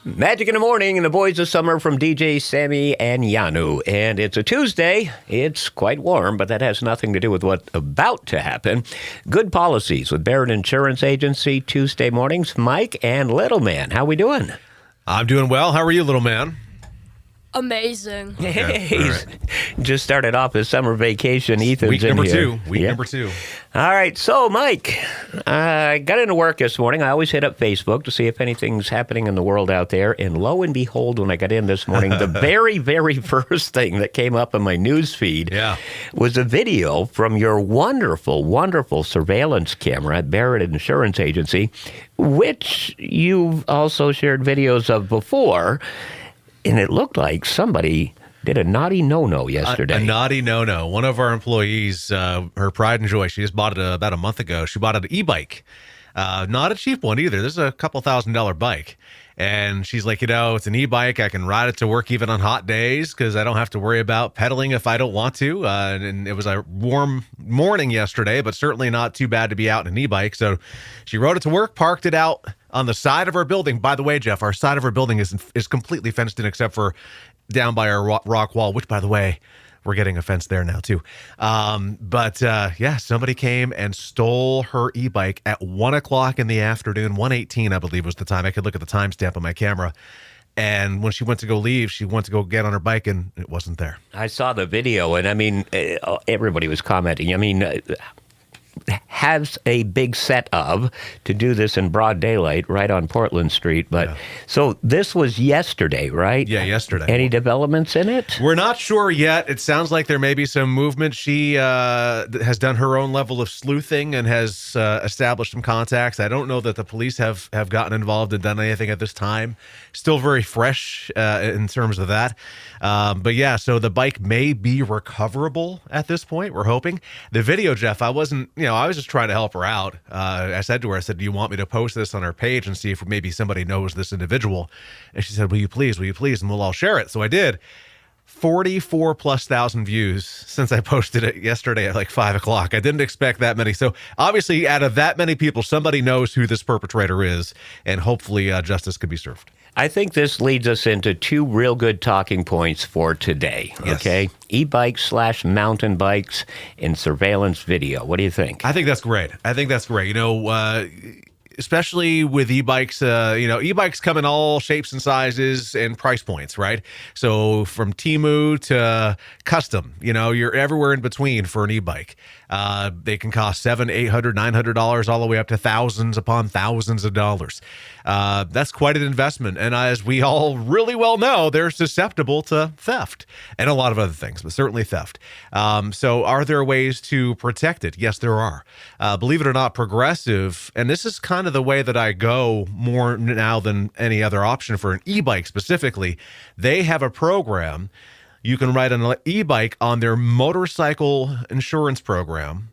Magic in the Morning and the Boys of Summer from DJ Sammy and Yanu. And it's a Tuesday. It's quite warm, but that has nothing to do with what's about to happen. Good policies with Barrett Insurance Agency, Tuesday mornings. Mike and Little Man, how we doing? I'm doing well. How are you, little man? Amazing. Hey, right. Just started off his summer vacation. Ethan's Week in number here. Number two. All right. So, Mike, I got into work this morning. I always hit up Facebook to see if anything's happening in the world out there. And lo and behold, when I got in this morning, the very, very first thing that came up in my news feed was a video from your wonderful, wonderful surveillance camera at Barrett Insurance Agency, which you've also shared videos of before. And it looked like somebody did a naughty no-no yesterday. A naughty no-no. One of our employees, her pride and joy, she just bought it about a month ago. She bought an e-bike. Not a cheap one either. This is a couple $1,000 bike. And she's like, it's an e-bike. I can ride it to work even on hot days because I don't have to worry about pedaling if I don't want to. And it was a warm morning yesterday, but certainly not too bad to be out in an e-bike. So she rode it to work, parked it out on the side of our building. By the way, Jeff, our side of our building is completely fenced in except for down by our rock wall, which, by the way, we're getting a fence there now, too. Somebody came and stole her e-bike at 1 o'clock in the afternoon. 1:18, I believe, was the time. I could look at the timestamp on my camera. And when she went to go leave, she went to go get on her bike, and it wasn't there. I saw the video, and, everybody was commenting. Has a big set of to do this in broad daylight right on Portland Street. So this was yesterday, right? Yeah, yesterday. Any developments in it? We're not sure yet. It sounds like there may be some movement. She has done her own level of sleuthing and has established some contacts. I don't know that the police have gotten involved and done anything at this time. Still very fresh in terms of that. So the bike may be recoverable at this point. We're hoping. The video, Jeff, I wasn't, I was just trying to help her out. I said to her, do you want me to post this on our page and see if maybe somebody knows this individual? And she said, will you please? And we'll all share it. So I did. 44,000+ views since I posted it yesterday at like 5 o'clock. I didn't expect that many. So obviously out of that many people, somebody knows who this perpetrator is, and hopefully justice could be served. I think this leads us into two real good talking points for today, okay? Yes. E-bikes / mountain bikes and surveillance video. What do you think? I think that's great. Especially with e-bikes, e-bikes come in all shapes and sizes and price points, right? So from Temu to custom, you're everywhere in between for an e-bike. They can cost $700, $800, $900, all the way up to thousands upon thousands of dollars. That's quite an investment. And as we all really well know, they're susceptible to theft and a lot of other things, but certainly theft. So are there ways to protect it? Yes, there are. Believe it or not, Progressive, and this is kind of the way that I go more now than any other option for an e-bike specifically, they have a program. You can ride an e-bike on their motorcycle insurance program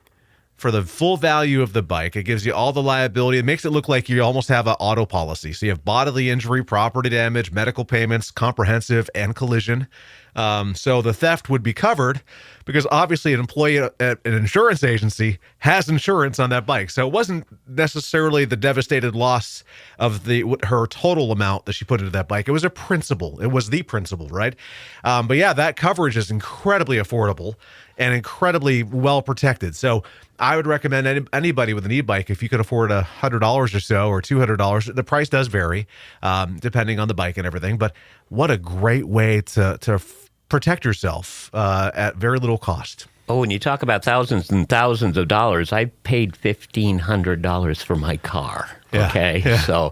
for the full value of the bike. It gives you all the liability. It makes it look like you almost have an auto policy. So you have bodily injury, property damage, medical payments, comprehensive, and collision. So the theft would be covered because obviously an employee at an insurance agency has insurance on that bike. So it wasn't necessarily the devastated loss of her total amount that she put into that bike. It was a principal. It was the principal, right? That coverage is incredibly affordable and incredibly well protected. So I would recommend anybody with an e-bike, if you can afford $100 or so or $200, the price does vary depending on the bike and everything. But what a great way to protect yourself at very little cost. Oh, when you talk about thousands and thousands of dollars, I paid $1,500 for my car. Okay, so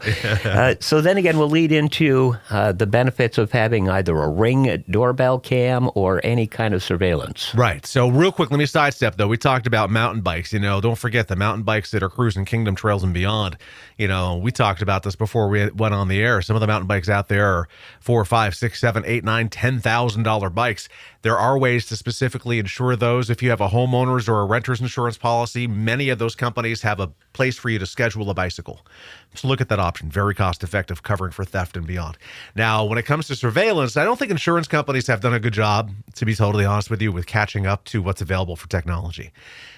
then again, we'll lead into the benefits of having either a Ring doorbell cam or any kind of surveillance. Right. So real quick, let me sidestep, though. We talked about mountain bikes. Don't forget the mountain bikes that are cruising Kingdom Trails and beyond. We talked about this before we went on the air. Some of the mountain bikes out there are $4,000, $5,000, $6,000, $7,000, $8,000, $10,000 bikes. There are ways to specifically insure those. If you have a homeowner's or a renter's insurance policy, many of those companies have a place for you to schedule a bicycle. So look at that option. Very cost effective, covering for theft and beyond. Now, when it comes to surveillance, I don't think insurance companies have done a good job, to be totally honest with you, with catching up to what's available for technology.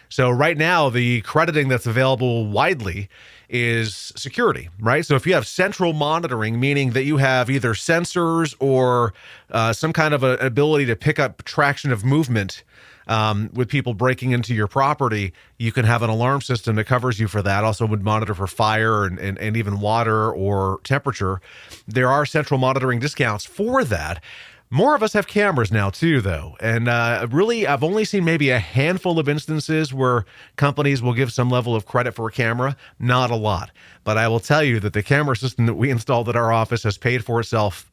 So right now, the crediting that's available widely is security, right? So if you have central monitoring, meaning that you have either sensors or some kind of an ability to pick up traction of movement with people breaking into your property, you can have an alarm system that covers you for that. Also would monitor for fire and even water or temperature. There are central monitoring discounts for that. More of us have cameras now, too, though. And really, I've only seen maybe a handful of instances where companies will give some level of credit for a camera. Not a lot. But I will tell you that the camera system that we installed at our office has paid for itself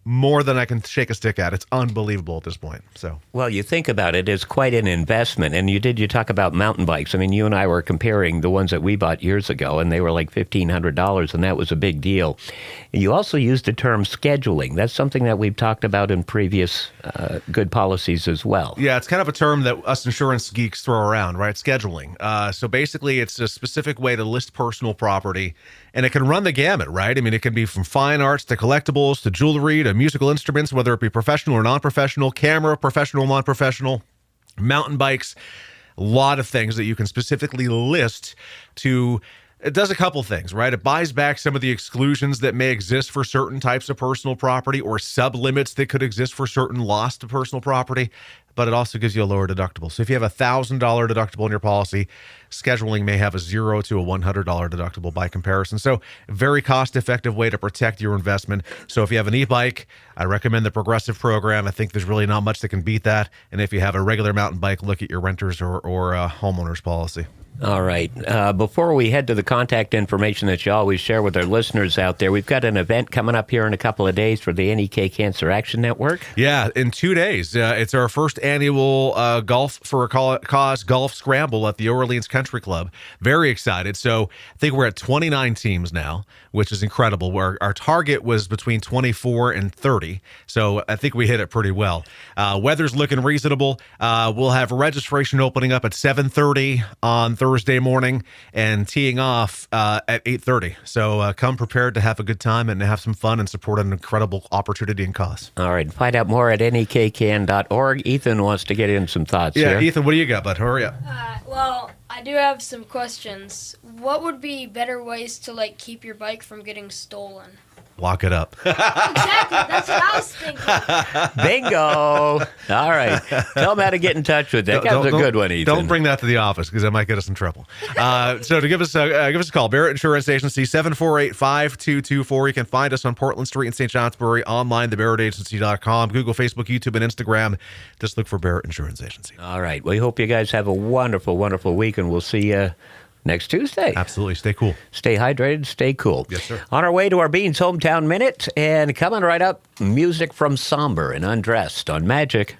more than I can shake a stick at. It's unbelievable at this point. So, Well, you think about it, it's quite an investment. And you talk about mountain bikes. I mean, you and I were comparing the ones that we bought years ago, and they were like $1,500, and that was a big deal. You also used the term scheduling. That's something that we've talked about in previous good policies as well. yeah, it's kind of a term that us insurance geeks throw around, right? Scheduling. So basically, it's a specific way to list personal property, and it can run the gamut, right? I mean, it can be from fine arts to collectibles to jewelry to musical instruments, whether it be professional or non-professional, camera, professional, non-professional, mountain bikes, a lot of things that you can specifically list to. It does a couple things, right? It buys back some of the exclusions that may exist for certain types of personal property or sublimits that could exist for certain loss to personal property, but it also gives you a lower deductible. So if you have a $1,000 deductible in your policy, scheduling may have a $0 to a $100 deductible by comparison. So very cost-effective way to protect your investment. So if you have an e-bike, I recommend the Progressive program. I think there's really not much that can beat that. And if you have a regular mountain bike, look at your renter's or homeowner's policy. All right. Before we head to the contact information that you always share with our listeners out there, we've got an event coming up here in a couple of days for the NEK Cancer Action Network. Yeah, in 2 days. It's our first annual Golf for a Cause golf scramble at the Orleans Country Club. Very excited. So I think we're at 29 teams now, which is incredible. Our target was between 24 and 30. So I think we hit it pretty well. Weather's looking reasonable. We'll have registration opening up at 7:30 on Thursday morning and teeing off at 8:30. So come prepared to have a good time and have some fun and support an incredible opportunity and cause. All right. Find out more at nekcan.org. Ethan wants to get in some thoughts Yeah, here. Ethan, what do you got, bud? Hurry up. Well, I do have some questions. What would be better ways to keep your bike from getting stolen? Lock it up. Exactly, that's what I was thinking. Bingo. All right. Tell them how to get in touch with that. That was a good one, Ethan. Don't bring that to the office because that might get us in trouble. So to give us a call, Barrett Insurance Agency, 748-5224. You can find us on Portland Street in St. Johnsbury, online, thebarrettagency.com, Google, Facebook, YouTube, and Instagram. Just look for Barrett Insurance Agency. All right. We hope you guys have a wonderful, wonderful week, and we'll see you next Tuesday. Absolutely. Stay cool. Stay hydrated, stay cool. Yes, sir. On our way to our Beans Hometown Minute, and coming right up, music from Somber and Undressed on Magic